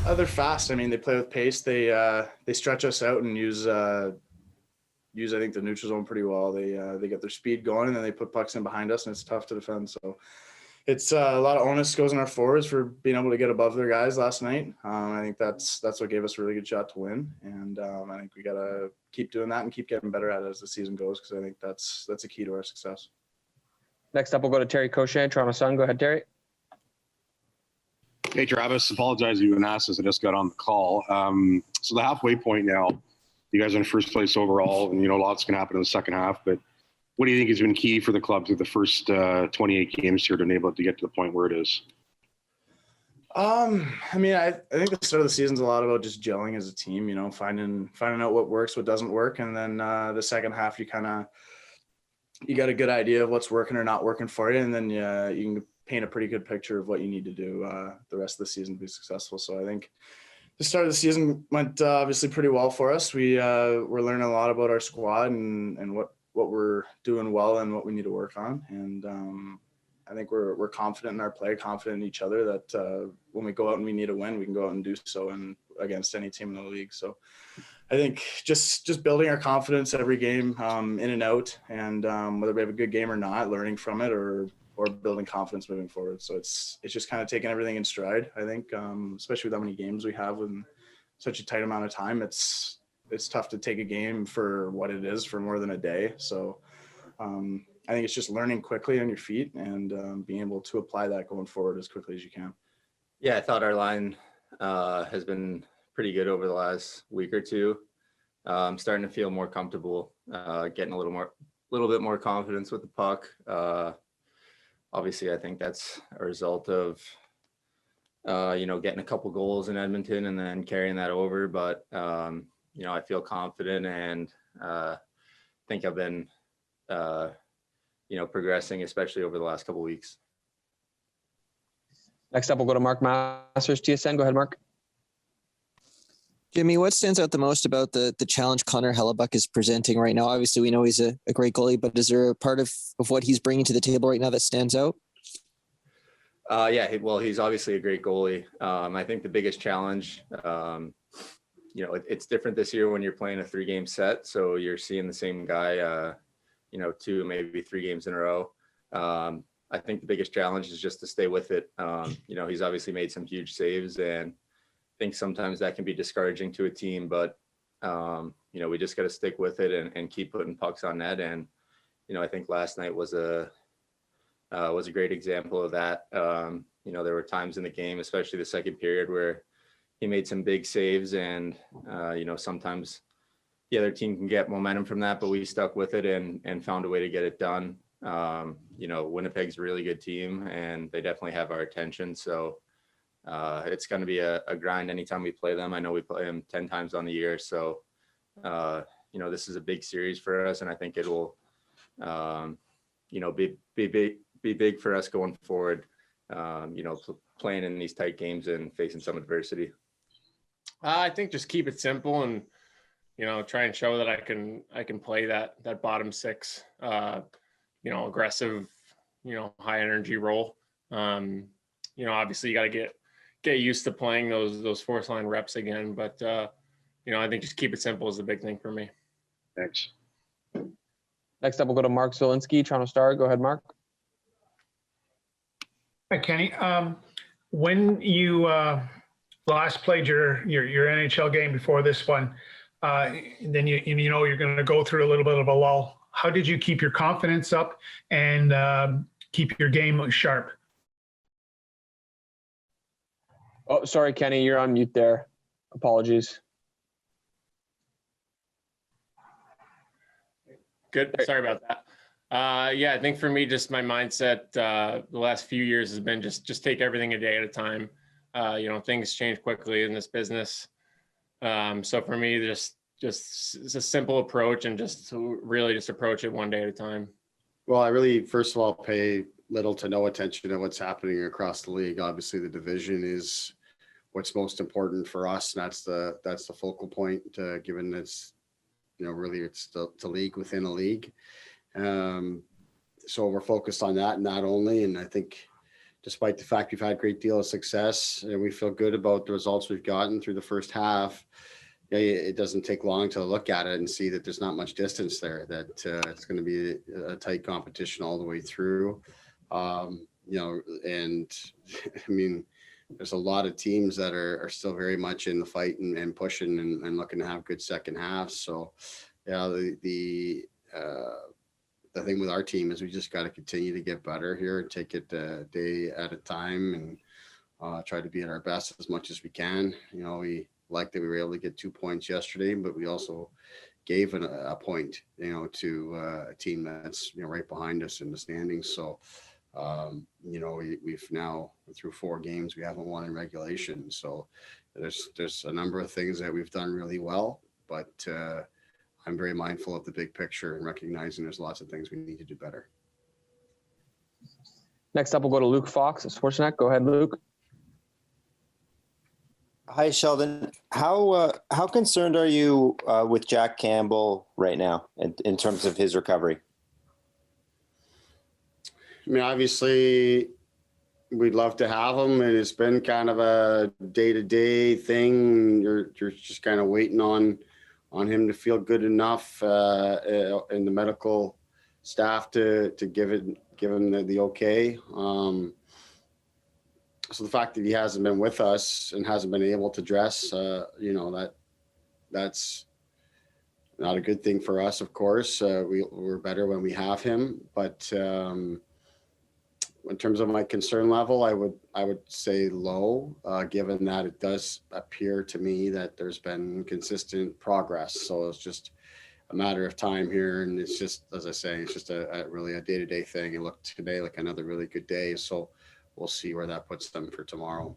They're fast. I mean, they play with pace. They stretch us out and use I think the neutral zone pretty well. They get their speed going and then they put pucks in behind us and it's tough to defend. So it's a lot of onus goes in our forwards for being able to get above their guys last night. I think that's what gave us a really good shot to win. And I think we got to keep doing that and keep getting better at it as the season goes, because I think that's a key to our success. Next up, we'll go to Terry Cochet, Toronto Sun. Go ahead, Terry. Hey, Travis. Apologize you and asked as I just got on the call. So the halfway point now, you guys are in first place overall, and lots can happen in the second half. But what do you think has been key for the club through the first 28 games here to enable it to get to the point where it is? I mean, I think the start of the season's a lot about just gelling as a team. Finding out what works, what doesn't work, and then the second half you got a good idea of what's working or not working for you, and then you can paint a pretty good picture of what you need to do the rest of the season to be successful. So I think the start of the season went obviously pretty well for us. We're learning a lot about our squad and what we're doing well and what we need to work on. And I think we're confident in our play, confident in each other that when we go out and we need a win, we can go out and do so and against any team in the league. So I think just building our confidence every game in and out, and whether we have a good game or not, learning from it or building confidence moving forward. So it's just kind of taking everything in stride. I think, especially with how many games we have in such a tight amount of time, it's tough to take a game for what it is for more than a day. So I think it's just learning quickly on your feet and being able to apply that going forward as quickly as you can. Yeah, I thought our line has been pretty good over the last week or two. I'm starting to feel more comfortable, getting a little bit more confidence with the puck. Obviously, I think that's a result of, getting a couple goals in Edmonton and then carrying that over. But, I feel confident and think I've been, progressing, especially over the last couple of weeks. Next up, we'll go to Mark Masters, TSN. Go ahead, Mark. Jimmy, what stands out the most about the challenge Connor Hellebuck is presenting right now? Obviously, we know he's a great goalie, but is there a part of what he's bringing to the table right now that stands out? Yeah, well, he's obviously a great goalie. I think the biggest challenge, it's different this year when you're playing a 3-game set. So you're seeing the same guy, 2, maybe 3 games in a row. I think the biggest challenge is just to stay with it. He's obviously made some huge saves, and I think sometimes that can be discouraging to a team, but we just got to stick with it and keep putting pucks on net. And I think last night was a great example of that. There were times in the game, especially the second period, where he made some big saves, and sometimes the other team can get momentum from that, but we stuck with it and found a way to get it done. Winnipeg's a really good team, and they definitely have our attention. So it's going to be a grind anytime we play them. I know we play them 10 times on the year. So, this is a big series for us, and I think it will, be big for us going forward, playing in these tight games and facing some adversity. I think just keep it simple and, try and show that I can play that bottom six, aggressive, high energy role. Obviously you got to get used to playing those fourth line reps again. But, I think just keep it simple is the big thing for me. Thanks. Next up, we'll go to Mark Zielinski, Toronto Star. Go ahead, Mark. Hi, Kenny. When you last played your NHL game before this one, then you're going to go through a little bit of a lull. How did you keep your confidence up and keep your game sharp? Oh, sorry, Kenny, you're on mute there. Apologies. Good. Sorry about that. I think for me, just my mindset the last few years has been just take everything a day at a time. Things change quickly in this business. So for me, just it's a simple approach and just really just approach it one day at a time. Well, I really, first of all, pay little to no attention to what's happening across the league. Obviously, the division is what's most important for us, and that's the focal point, given it's, really it's the league within a league. So we're focused on that and that only. And I think, despite the fact we've had a great deal of success and we feel good about the results we've gotten through the first half, it doesn't take long to look at it and see that there's not much distance there, that it's going to be a tight competition all the way through. And I mean, there's a lot of teams that are still very much in the fight and pushing and looking to have good second halves. So, yeah, the thing with our team is we just got to continue to get better here and take it a day at a time and try to be at our best as much as we can. We like that we were able to get 2 points yesterday, but we also gave a point, to a team that's, right behind us in the standings. So, we've now through 4 games, we haven't won in regulation. So there's a number of things that we've done really well, but I'm very mindful of the big picture and recognizing there's lots of things we need to do better. Next up, we'll go to Luke Fox at Sportsnet. Go ahead, Luke. Hi, Sheldon. How concerned are you with Jack Campbell right now in terms of his recovery? I mean, obviously, we'd love to have him, and it's been kind of a day-to-day thing. You're just kind of waiting on him to feel good enough, and the medical staff to give him the okay. So the fact that he hasn't been with us and hasn't been able to dress, that's not a good thing for us, of course. We're better when we have him, but in terms of my concern level, I would say low, given that it does appear to me that there's been consistent progress. So it's just a matter of time here, and it's just, as I say, it's just a really a day-to-day thing. It looked today like another really good day, so we'll see where that puts them for tomorrow.